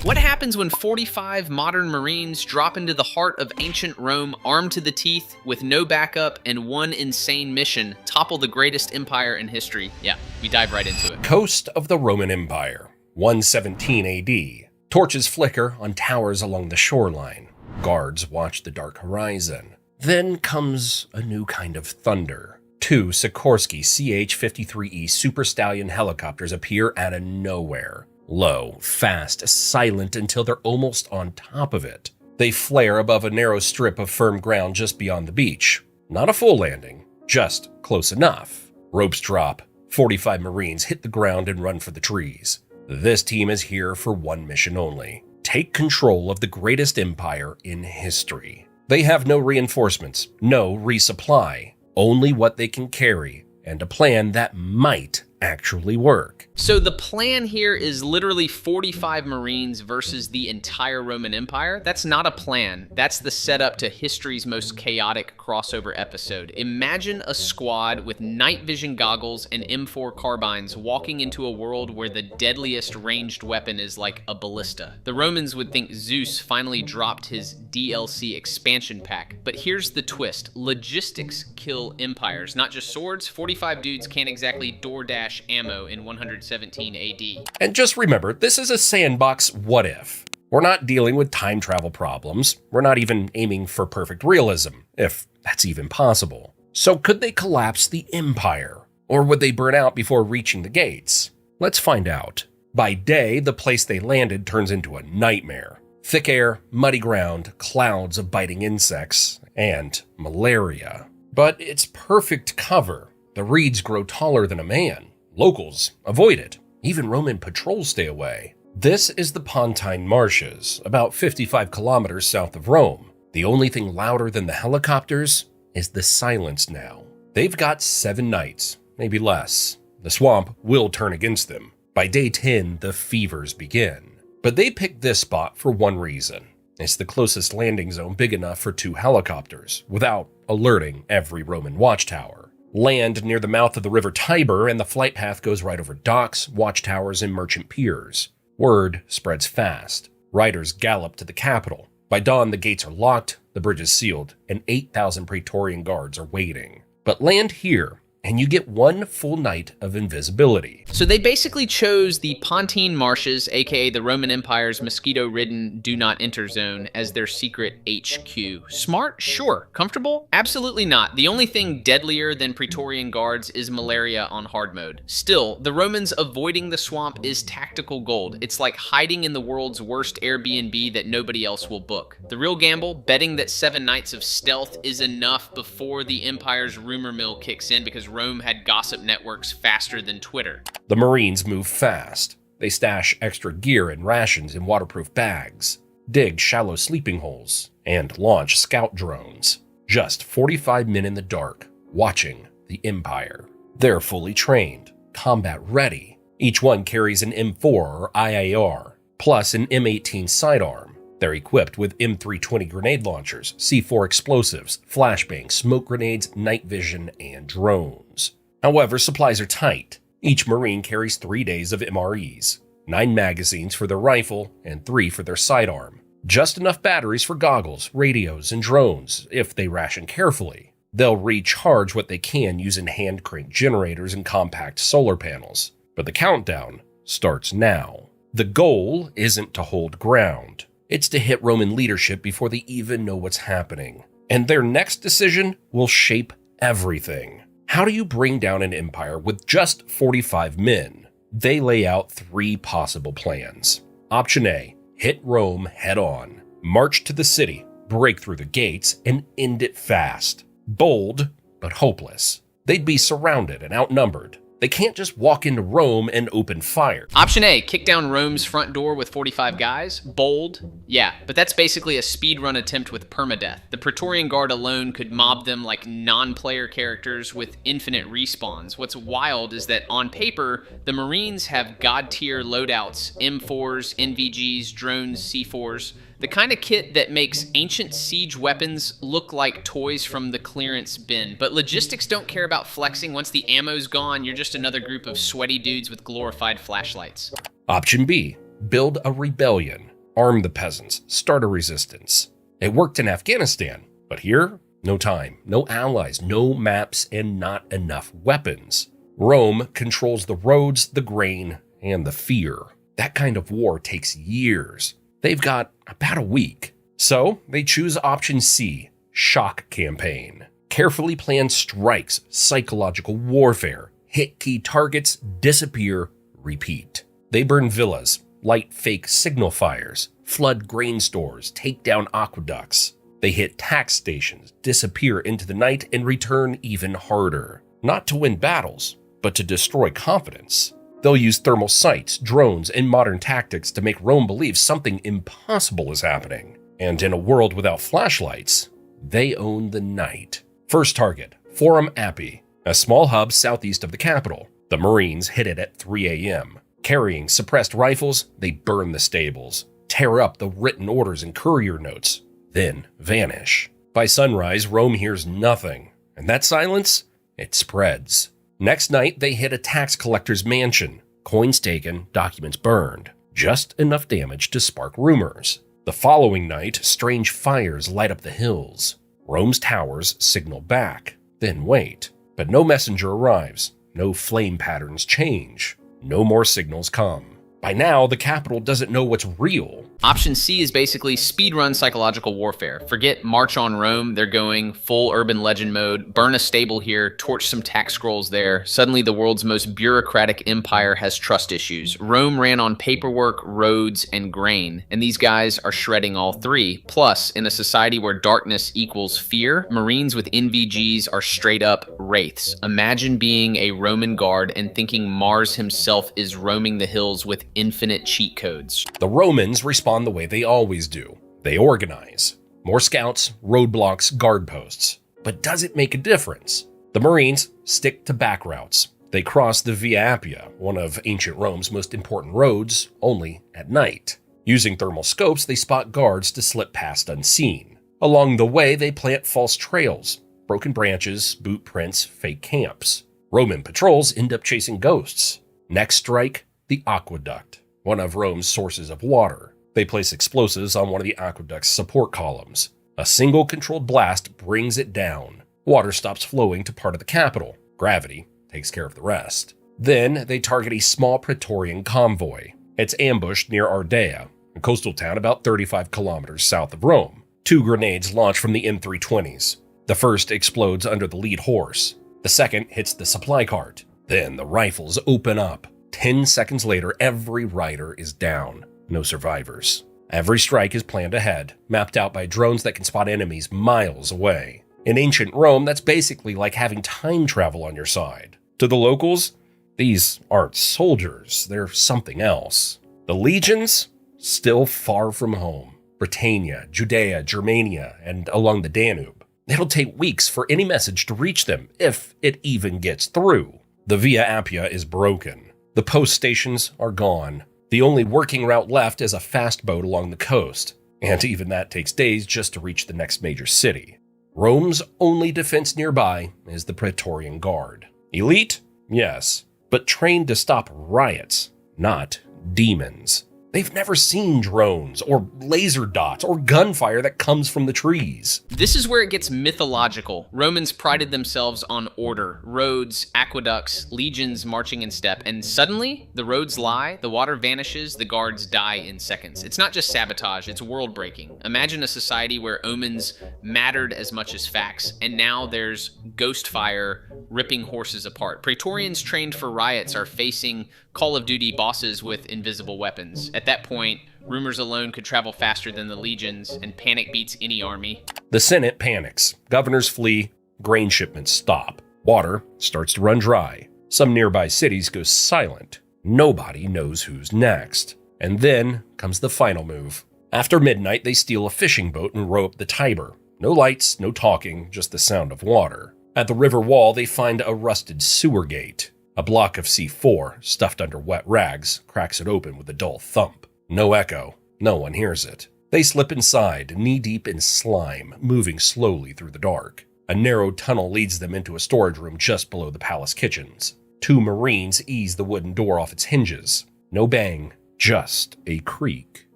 What happens when 45 modern Marines drop into the heart of ancient Rome armed to the teeth with no backup and one insane mission, topple the greatest empire in history? Yeah, we dive right into it. Coast of the Roman Empire, 117 AD. Torches flicker on towers along the shoreline. Guards watch the dark horizon. Then comes a new kind of thunder. Two Sikorsky CH-53E Super Stallion helicopters appear out of nowhere. Low, fast, silent until they're almost on top of it. They flare above a narrow strip of firm ground just beyond the beach. Not a full landing, just close enough. Ropes drop. 45 Marines hit the ground and run for the trees. This team is here for one mission only: take control of the greatest empire in history. They have no reinforcements, no resupply, only what they can carry, and a plan that might actually work. So the plan here is literally 45 Marines versus the entire Roman Empire. That's not a plan. That's the setup to history's most chaotic crossover episode. Imagine a squad with night vision goggles and M4 carbines walking into a world where the deadliest ranged weapon is like a ballista. The Romans would think Zeus finally dropped his DLC expansion pack. But here's the twist. Logistics kill empires, not just swords. 45 dudes can't exactly DoorDash ammo in 117 AD. And just remember, this is a sandbox what if. We're not dealing with time travel problems. We're not even aiming for perfect realism, if that's even possible. So could they collapse the empire? Or would they burn out before reaching the gates? Let's find out. By day, the place they landed turns into a nightmare. Thick air, muddy ground, clouds of biting insects, and malaria. But it's perfect cover. The reeds grow taller than a man. Locals avoid it. Even Roman patrols stay away. This is the Pontine Marshes, about 55 kilometers south of Rome. The only thing louder than the helicopters is the silence now. They've got 7 nights, maybe less. The swamp will turn against them. By day 10, the fevers begin. But they picked this spot for one reason. It's the closest landing zone big enough for 2 helicopters, without alerting every Roman watchtower. Land near the mouth of the river Tiber, and the flight path goes right over docks, watchtowers, and merchant piers. Word spreads fast. Riders gallop to the capital. By dawn, the gates are locked, the bridge is sealed, and 8,000 Praetorian guards are waiting. But land here, and you get 1 full night of invisibility. So they basically chose the Pontine Marshes, aka the Roman Empire's mosquito-ridden do not enter zone, as their secret HQ. Smart? Sure. Comfortable? Absolutely not. The only thing deadlier than Praetorian guards is malaria on hard mode. Still, the Romans avoiding the swamp is tactical gold. It's like hiding in the world's worst Airbnb that nobody else will book. The real gamble, betting that 7 nights of stealth is enough before the Empire's rumor mill kicks in, because Rome had gossip networks faster than Twitter. The Marines move fast. They stash extra gear and rations in waterproof bags, dig shallow sleeping holes, and launch scout drones. Just 45 men in the dark, watching the Empire. They're fully trained, combat ready. Each one carries an M4 or IAR, plus an M18 sidearm. They're equipped with M320 grenade launchers, C4 explosives, flashbangs, smoke grenades, night vision, and drones. However, supplies are tight. Each Marine carries 3 days of MREs, 9 magazines for their rifle, and 3 for their sidearm. Just enough batteries for goggles, radios, and drones, if they ration carefully. They'll recharge what they can using hand-cranked generators and compact solar panels. But the countdown starts now. The goal isn't to hold ground. It's to hit Roman leadership before they even know what's happening. And their next decision will shape everything. How do you bring down an empire with just 45 men? They lay out 3 possible plans. Option A, hit Rome head on. March to the city, break through the gates, and end it fast. Bold, but hopeless. They'd be surrounded and outnumbered. They can't just walk into Rome and open fire. Option A, kick down Rome's front door with 45 guys. Bold? Yeah, but that's basically a speedrun attempt with permadeath. The Praetorian Guard alone could mob them like non-player characters with infinite respawns. What's wild is that on paper, the Marines have god-tier loadouts, M4s, NVGs, drones, C4s, the kind of kit that makes ancient siege weapons look like toys from the clearance bin. But logistics don't care about flexing. Once the ammo's gone, you're just another group of sweaty dudes with glorified flashlights. Option B, build a rebellion. arm the peasants, start a resistance. It worked in Afghanistan, but here, no time, no allies, no maps, and not enough weapons. Rome controls the roads, the grain, and the fear. That kind of war takes years. They've got about a week. So they choose option C, shock campaign. Carefully planned strikes, psychological warfare, hit key targets, disappear, repeat. They burn villas, light fake signal fires, flood grain stores, take down aqueducts. They hit tax stations, disappear into the night, and return even harder. Not to win battles, but to destroy confidence. They'll use thermal sights, drones, and modern tactics to make Rome believe something impossible is happening. And in a world without flashlights, they own the night. First target, Forum Appii, a small hub southeast of the capital. The Marines hit it at 3 a.m. Carrying suppressed rifles, they burn the stables, tear up the written orders and courier notes, then vanish. By sunrise, Rome hears nothing, and that silence, it spreads. Next night, they hit a tax collector's mansion. Coins taken, documents burned. Just enough damage to spark rumors. The following night, strange fires light up the hills. Rome's towers signal back, then wait. But no messenger arrives. No flame patterns change. No more signals come. By now, the capital doesn't know what's real. Option C is basically speedrun psychological warfare. Forget March on Rome, they're going full urban legend mode, burn a stable here, torch some tax scrolls there. Suddenly the world's most bureaucratic empire has trust issues. Rome ran on paperwork, roads, and grain, and these guys are shredding all three. Plus, in a society where darkness equals fear, Marines with NVGs are straight up wraiths. Imagine being a Roman guard and thinking Mars himself is roaming the hills with infinite cheat codes. The Romans respond the way they always do. They organize. More scouts, roadblocks, guard posts. But does it make a difference? The Marines stick to back routes. They cross the Via Appia, one of ancient Rome's most important roads, only at night. Using thermal scopes, they spot guards to slip past unseen. Along the way, they plant false trails, broken branches, boot prints, fake camps. Roman patrols end up chasing ghosts. Next strike, the aqueduct, one of Rome's sources of water. They place explosives on one of the aqueduct's support columns. A single controlled blast brings it down. Water stops flowing to part of the capital. Gravity takes care of the rest. Then they target a small Praetorian convoy. It's ambushed near Ardea, a coastal town about 35 kilometers south of Rome. 2 grenades launch from the M320s. The first explodes under the lead horse. The second hits the supply cart. Then the rifles open up. 10 seconds later, every rider is down. No survivors. Every strike is planned ahead, mapped out by drones that can spot enemies miles away. In ancient Rome, that's basically like having time travel on your side. To the locals, these aren't soldiers, they're something else. The legions, still far from home. Britannia, Judea, Germania, and along the Danube. It'll take weeks for any message to reach them, if it even gets through. The Via Appia is broken. The post stations are gone. The only working route left is a fast boat along the coast, and even that takes days just to reach the next major city. Rome's only defense nearby is the Praetorian Guard. Elite? Yes, but trained to stop riots, not demons. They've never seen drones, or laser dots, or gunfire that comes from the trees. This is where it gets mythological. Romans prided themselves on order, roads, aqueducts, legions marching in step, and suddenly, the roads lie, the water vanishes, the guards die in seconds. It's not just sabotage, it's world-breaking. Imagine a society where omens mattered as much as facts, and now there's ghost fire ripping horses apart. Praetorians trained for riots are facing Call of Duty bosses with invisible weapons. At that point, rumors alone could travel faster than the legions, and panic beats any army. The Senate panics. Governors flee. Grain shipments stop. Water starts to run dry. Some nearby cities go silent. Nobody knows who's next. And then comes the final move. After midnight, they steal a fishing boat and row up the Tiber. No lights, no talking, just the sound of water. At the river wall, they find a rusted sewer gate. A block of C4, stuffed under wet rags, cracks it open with a dull thump. No echo. No one hears it. They slip inside, knee-deep in slime, moving slowly through the dark. A narrow tunnel leads them into a storage room just below the palace kitchens. 2 Marines ease the wooden door off its hinges. No bang, just a creak.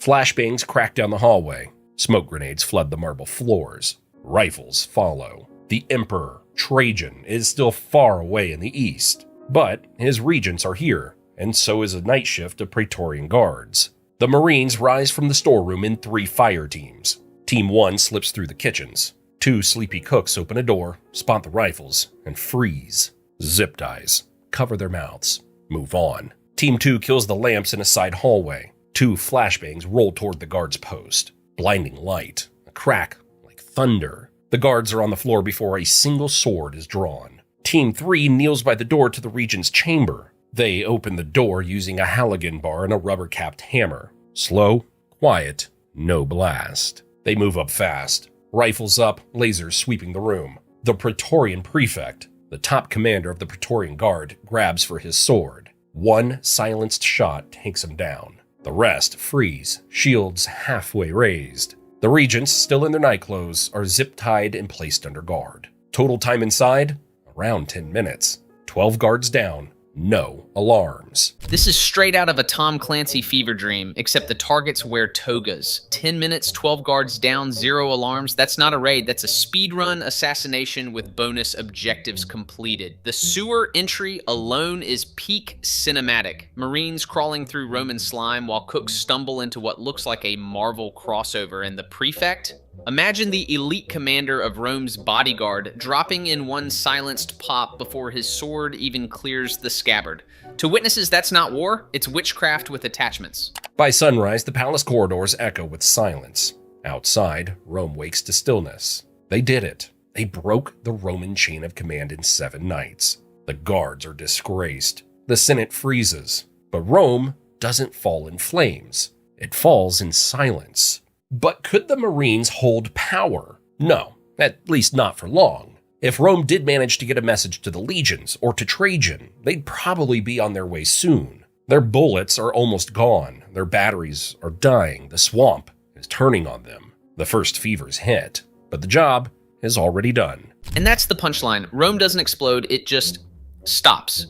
Flashbangs crack down the hallway. Smoke grenades flood the marble floors. Rifles follow. The Emperor, Trajan, is still far away in the east, but his regents are here, and so is a night shift of Praetorian guards. The Marines rise from the storeroom in 3 fire teams. Team 1 slips through the kitchens. 2 sleepy cooks open a door, spot the rifles, and freeze. Zip ties. Cover their mouths. Move on. Team 2 kills the lamps in a side hallway. 2 flashbangs roll toward the guard's post. Blinding light. A crack like thunder. The guards are on the floor before a single sword is drawn. Team 3 kneels by the door to the regent's chamber. They open the door using a Halligan bar and a rubber-capped hammer. Slow, quiet, no blast. They move up fast. Rifles up, lasers sweeping the room. The Praetorian prefect, the top commander of the Praetorian Guard, grabs for his sword. 1 silenced shot takes him down. The rest freeze, shields halfway raised. The regents, still in their nightclothes, are zip-tied and placed under guard. Total time inside? Around 10 minutes. 12 guards down. No alarms. This is straight out of a Tom Clancy fever dream, except the targets wear togas. 10 minutes, 12 guards down, 0 alarms. That's not a raid, that's a speedrun assassination with bonus objectives completed. The sewer entry alone is peak cinematic. Marines crawling through Roman slime while cooks stumble into what looks like a Marvel crossover, and the prefect? Imagine the elite commander of Rome's bodyguard dropping in 1 silenced pop before his sword even clears the scabbard. To witnesses, that's not war, it's witchcraft with attachments. By sunrise, the palace corridors echo with silence. Outside, Rome wakes to stillness. They did it. They broke the Roman chain of command in 7 nights. The guards are disgraced. The Senate freezes. But Rome doesn't fall in flames. It falls in silence. But could the Marines hold power? No, at least not for long. If Rome did manage to get a message to the legions or to Trajan, they'd probably be on their way soon. Their bullets are almost gone. Their batteries are dying. The swamp is turning on them. The first fevers hit, but the job is already done. And that's the punchline. Rome doesn't explode, it just stops.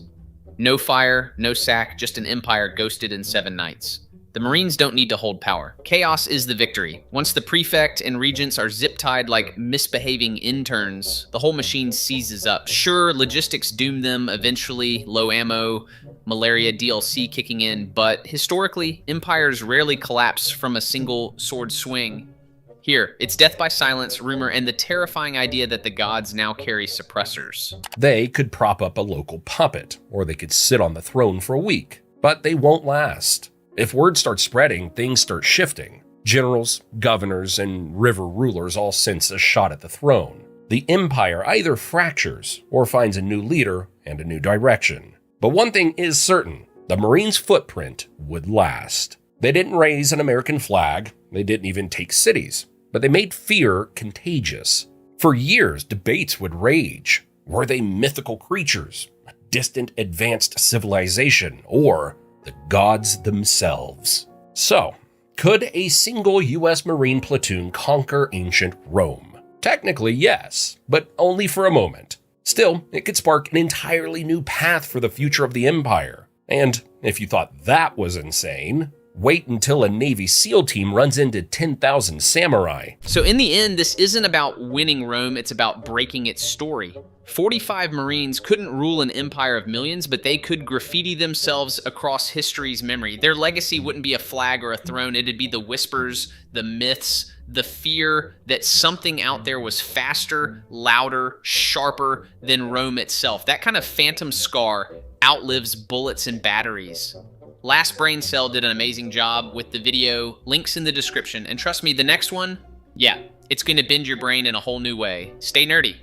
No fire, no sack, just an empire ghosted in 7 nights. The Marines don't need to hold power. Chaos is the victory. Once the prefect and regents are zip-tied like misbehaving interns, the whole machine seizes up. Sure, logistics doom them eventually, low ammo, malaria DLC kicking in, but historically, empires rarely collapse from a single sword swing. Here, it's death by silence, rumor, and the terrifying idea that the gods now carry suppressors. They could prop up a local puppet, or they could sit on the throne for a week, but they won't last. If word starts spreading, things start shifting. Generals, governors, and river rulers all sense a shot at the throne. The empire either fractures or finds a new leader and a new direction. But one thing is certain, the Marines' footprint would last. They didn't raise an American flag, they didn't even take cities, but they made fear contagious. For years, debates would rage. Were they mythical creatures, a distant advanced civilization, or the gods themselves? So, could a single U.S. Marine platoon conquer ancient Rome? Technically, yes, but only for a moment. Still, it could spark an entirely new path for the future of the empire. And if you thought that was insane, wait until a Navy SEAL team runs into 10,000 samurai. So in the end, this isn't about winning Rome, it's about breaking its story. 45 Marines couldn't rule an empire of millions, but they could graffiti themselves across history's memory. Their legacy wouldn't be a flag or a throne, it'd be the whispers, the myths, the fear that something out there was faster, louder, sharper than Rome itself. That kind of phantom scar outlives bullets and batteries. Last Brain Cell did an amazing job with the video, links in the description, and trust me, the next one, yeah, it's going to bend your brain in a whole new way. Stay nerdy.